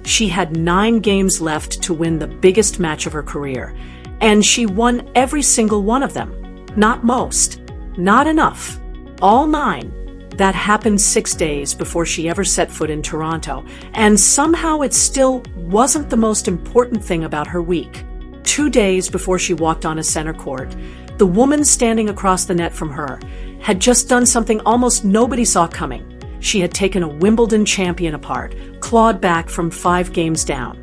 She had 9 games left to win the biggest match of her career, and she won every single one of them. Not most, not enough. All 9. That happened 6 days before she ever set foot in Toronto, and somehow it still wasn't the most important thing about her week. 2 days before she walked on a center court, the woman standing across the net from her had just done something almost nobody saw coming. She had taken a Wimbledon champion apart, clawed back from 5 games down,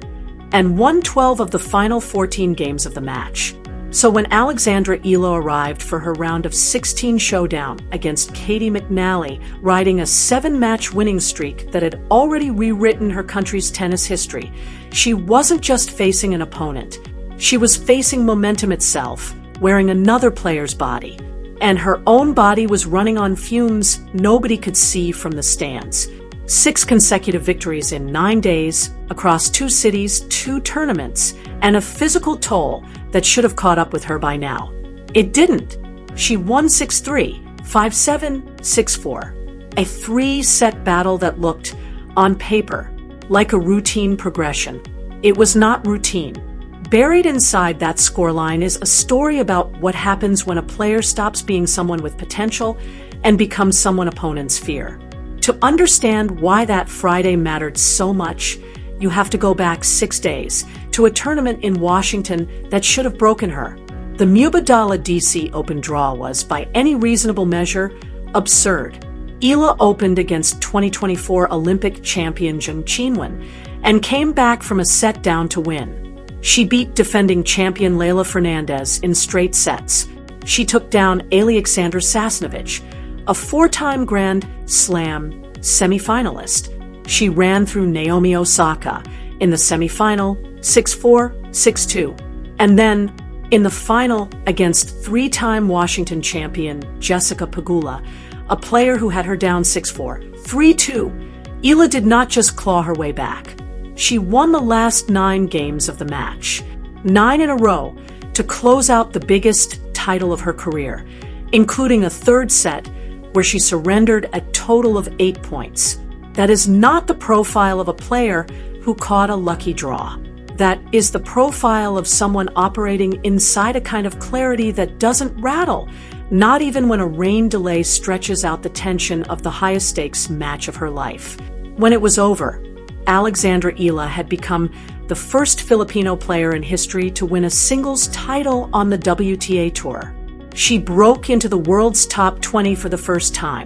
and won 12 of the final 14 games of the match. So when Alexandra Eala arrived for her round of 16 showdown against Caty McNally, riding a 7-match winning streak that had already rewritten her country's tennis history, she wasn't just facing an opponent. She was facing momentum itself, wearing another player's body. And her own body was running on fumes nobody could see from the stands. 6 consecutive victories in 9 days, across 2 cities, 2 tournaments, and a physical toll that should have caught up with her by now. It didn't. She won 6-3, 5-7, 6-4. A 3-set battle that looked, on paper, like a routine progression. It was not routine. Buried inside that scoreline is a story about what happens when a player stops being someone with potential and becomes someone opponents fear. To understand why that Friday mattered so much, you have to go back 6 days to a tournament in Washington that should have broken her. The Mubadala DC Open draw was, by any reasonable measure, absurd. Eala opened against 2024 Olympic champion Zheng Qinwen and came back from a set down to win. She beat defending champion Leylah Fernandez in straight sets. She took down Alexander Sasnovich, a 4-time Grand Slam semifinalist. She ran through Naomi Osaka in the semifinal, 6-4, 6-2. And then, in the final against 3-time Washington champion Jessica Pegula, a player who had her down 6-4, 3-2, Eala did not just claw her way back. She won the last 9 games of the match, 9 in a row, to close out the biggest title of her career, including a 3rd set where she surrendered a total of 8 points. That is not the profile of a player who caught a lucky draw. That is the profile of someone operating inside a kind of clarity that doesn't rattle, not even when a rain delay stretches out the tension of the highest stakes match of her life. When it was over, Alexandra Eala had become the first Filipino player in history to win a singles title on the WTA Tour. She broke into the world's top 20 for the first time.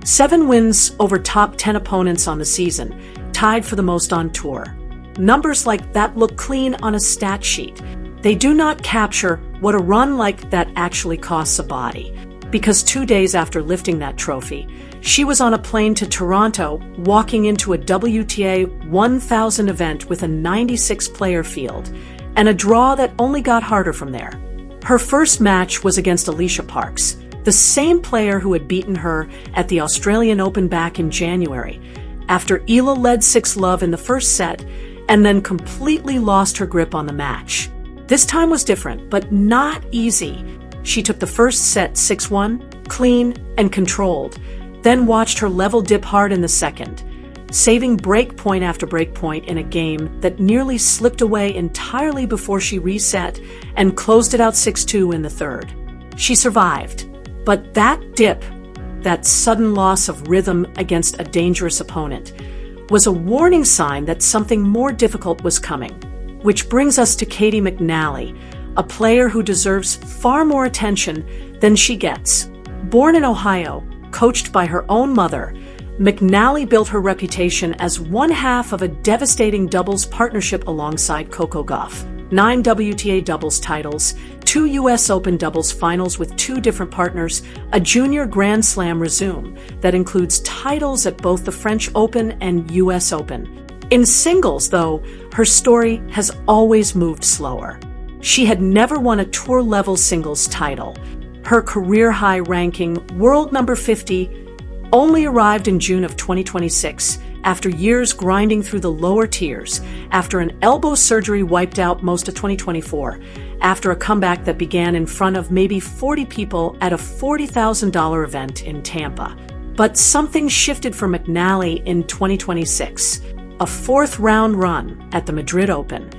7 wins over top 10 opponents on the season, tied for the most on tour. Numbers like that look clean on a stat sheet. They do not capture what a run like that actually costs a body. Because 2 days after lifting that trophy, she was on a plane to Toronto, walking into a WTA 1000 event with a 96-player field, and a draw that only got harder from there. Her first match was against Alicia Parks, the same player who had beaten her at the Australian Open back in January, after Eala led 6-love in the first set and then completely lost her grip on the match. This time was different, but not easy. She took the first set 6-1, clean and controlled, then watched her level dip hard in the second, saving break point after break point in a game that nearly slipped away entirely before she reset and closed it out 6-2 in the third. She survived, but that dip, that sudden loss of rhythm against a dangerous opponent, was a warning sign that something more difficult was coming. Which brings us to Katy McNally, a player who deserves far more attention than she gets. Born in Ohio, coached by her own mother, McNally built her reputation as one half of a devastating doubles partnership alongside Coco Gauff. 9 WTA doubles titles, 2 US Open doubles finals with 2 different partners, a junior Grand Slam resume that includes titles at both the French Open and US Open. In singles, though, her story has always moved slower. She had never won a tour-level singles title. Her career-high ranking, world number 50, only arrived in June of 2026, after years grinding through the lower tiers, after an elbow surgery wiped out most of 2024, after a comeback that began in front of maybe 40 people at a $40,000 event in Tampa. But something shifted for McNally in 2026. a fourth-round run at the Madrid Open,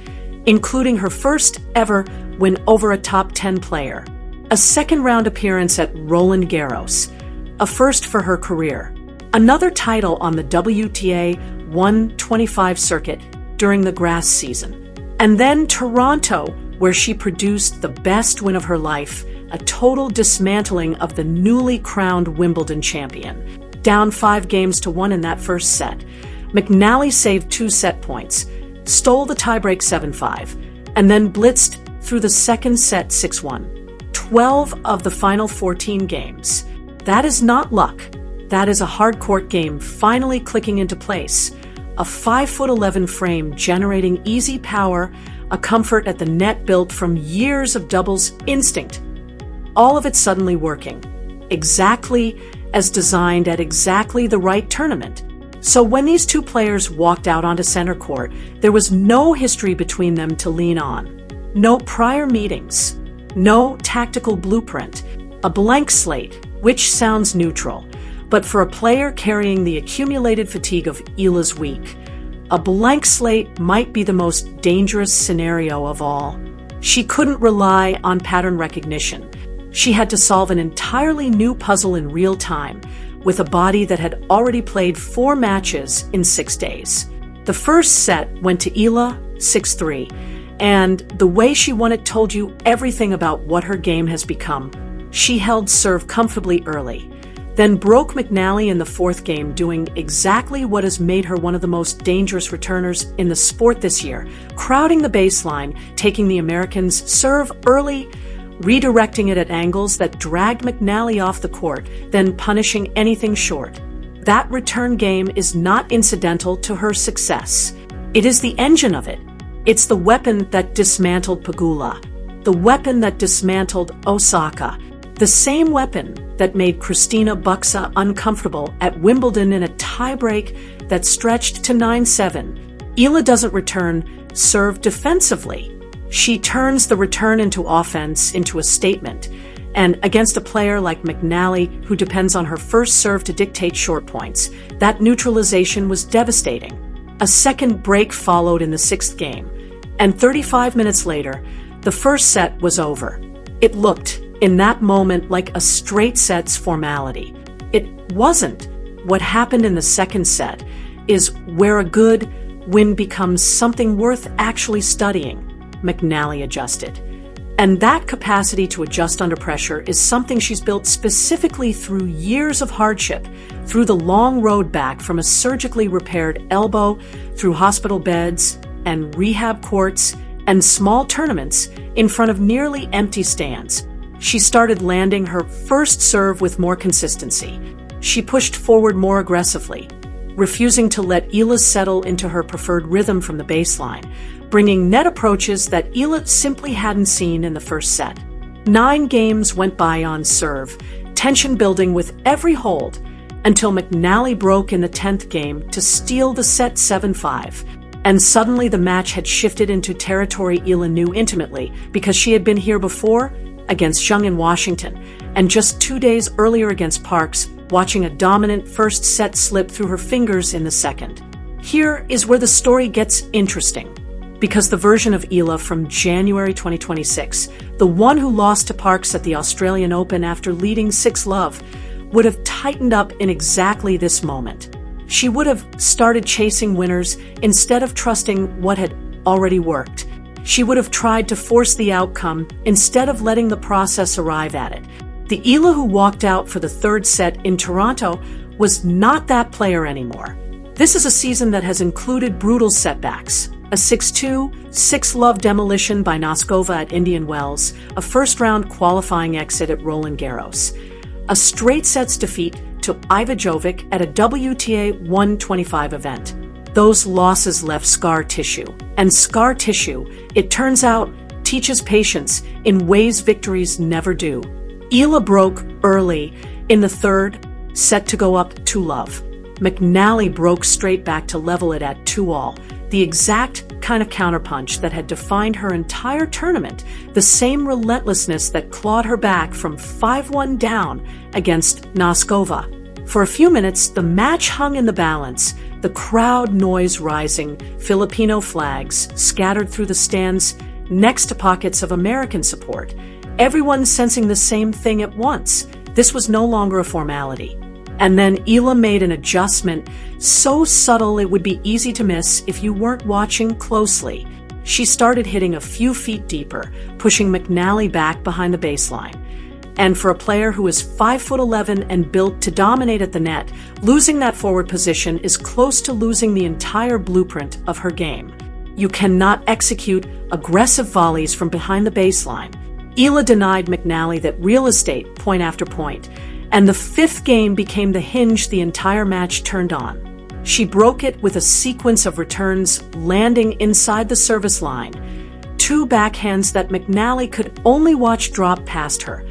including her first ever win over a top 10 player, a second-round appearance at Roland Garros, a first for her career, another title on the WTA 125 circuit during the grass season, and then Toronto, where she produced the best win of her life, a total dismantling of the newly crowned Wimbledon champion. Down 5-1 in that first set, McNally saved 2 set points, stole the tiebreak 7-5, and then blitzed through the second set 6-1. 12 of the final 14 games. That is not luck. That is a hard-court game finally clicking into place. A 5'11" frame generating easy power, a comfort at the net built from years of doubles instinct. All of it suddenly working. Exactly as designed at exactly the right tournament. So when these two players walked out onto center court, there was no history between them to lean on. No prior meetings. No tactical blueprint. A blank slate, which sounds neutral. But for a player carrying the accumulated fatigue of Eala's week, a blank slate might be the most dangerous scenario of all. She couldn't rely on pattern recognition. She had to solve an entirely new puzzle in real time, with a body that had already played 4 matches in 6 days. The first set went to Eala, 6-3, and the way she won it told you everything about what her game has become. She held serve comfortably early, then broke McNally in the 4th game, doing exactly what has made her one of the most dangerous returners in the sport this year, crowding the baseline, taking the Americans' serve early, redirecting it at angles that dragged McNally off the court, then punishing anything short. That return game is not incidental to her success. It is the engine of it. It's the weapon that dismantled Pegula, the weapon that dismantled Osaka, the same weapon that made Christina Buxa uncomfortable at Wimbledon in a tiebreak that stretched to 9-7. Eala doesn't return serve defensively. She turns the return into offense, into a statement. And against a player like McNally, who depends on her first serve to dictate short points, that neutralization was devastating. A second break followed in the 6th game, and 35 minutes later, the first set was over. It looked, in that moment, like a straight set's formality. It wasn't. What happened in the second set is where a good win becomes something worth actually studying. McNally adjusted. And that capacity to adjust under pressure is something she's built specifically through years of hardship, through the long road back from a surgically repaired elbow, through hospital beds and rehab courts and small tournaments in front of nearly empty stands. She started landing her first serve with more consistency. She pushed forward more aggressively, refusing to let Eala settle into her preferred rhythm from the baseline, bringing net approaches that Eala simply hadn't seen in the first set. 9 games went by on serve, tension building with every hold, until McNally broke in the 10th game to steal the set 7-5. And suddenly the match had shifted into territory Eala knew intimately, because she had been here before, against Jung in Washington, and just 2 days earlier against Parks, watching a dominant first set slip through her fingers in the second. Here is where the story gets interesting, because the version of Eala from January 2026, the one who lost to Parks at the Australian Open after leading 6-love, would have tightened up in exactly this moment. She would have started chasing winners instead of trusting what had already worked. She would have tried to force the outcome instead of letting the process arrive at it. The Eala who walked out for the 3rd set in Toronto was not that player anymore. This is a season that has included brutal setbacks. A 6-2, 6-love demolition by Noskova at Indian Wells, a first-round qualifying exit at Roland Garros, a straight sets defeat to Iva Jovic at a WTA 125 event. Those losses left scar tissue. And scar tissue, it turns out, teaches patience in ways victories never do. Eala broke early in the 3rd, set to go up 2-love. McNally broke straight back to level it at 2-all. The exact kind of counterpunch that had defined her entire tournament, the same relentlessness that clawed her back from 5-1 down against Noskova. For a few minutes, the match hung in the balance, the crowd noise rising, Filipino flags scattered through the stands next to pockets of American support. Everyone sensing the same thing at once. This was no longer a formality. And then Eala made an adjustment so subtle it would be easy to miss if you weren't watching closely. She started hitting a few feet deeper, pushing McNally back behind the baseline. And for a player who is 5'11" and built to dominate at the net, losing that forward position is close to losing the entire blueprint of her game. You cannot execute aggressive volleys from behind the baseline. Eala denied McNally that real estate point after point, and the fifth game became the hinge the entire match turned on. She broke it with a sequence of returns landing inside the service line, two backhands that McNally could only watch drop past her.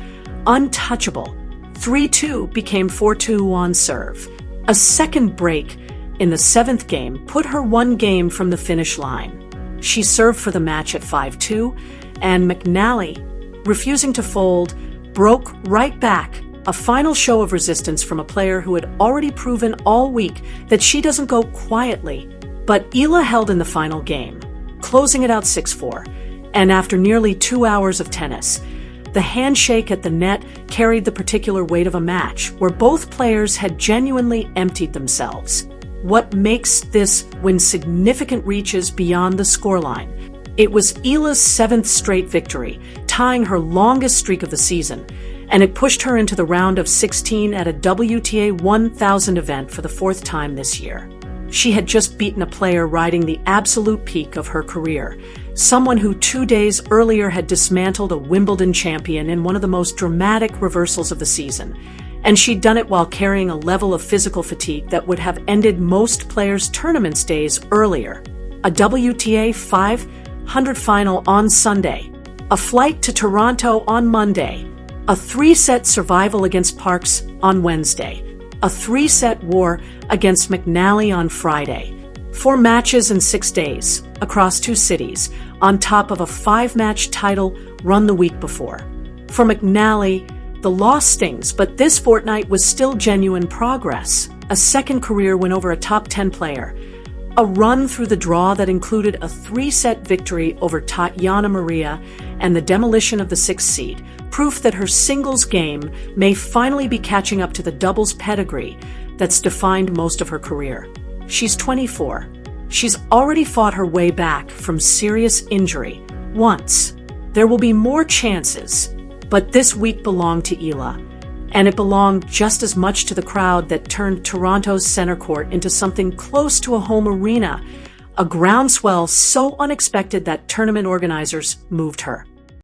Untouchable. 3-2 became 4-2 on serve. A second break in the seventh game put her one game from the finish line. She served for the match at 5-2, and McNally, refusing to fold, broke right back. A final show of resistance from a player who had already proven all week that she doesn't go quietly. But Eala held in the final game, closing it out 6-4. And after nearly 2 hours of tennis, the handshake at the net carried the particular weight of a match where both players had genuinely emptied themselves. What makes this win significant reaches beyond the scoreline? It was Eala's seventh straight victory, tying her longest streak of the season, and it pushed her into the round of 16 at a WTA 1000 event for the fourth time this year. She had just beaten a player riding the absolute peak of her career, someone who 2 days earlier had dismantled a Wimbledon champion in one of the most dramatic reversals of the season. And she'd done it while carrying a level of physical fatigue that would have ended most players' tournaments days earlier. A WTA 500 final on Sunday, a flight to Toronto on Monday, a 3-set survival against Parks on Wednesday, a 3-set war against McNally on Friday, 4 matches in 6 days across 2 cities, on top of a 5-match title run the week before. For McNally, the loss stings, but this fortnight was still genuine progress. A second career win over a top 10 player, a run through the draw that included a 3-set victory over Tatiana Maria and the demolition of the 6th seed, proof that her singles game may finally be catching up to the doubles pedigree that's defined most of her career. She's 24. She's already fought her way back from serious injury once. There will be more chances, but this week belonged to Eala, and it belonged just as much to the crowd that turned Toronto's center court into something close to a home arena, a groundswell so unexpected that tournament organizers moved her.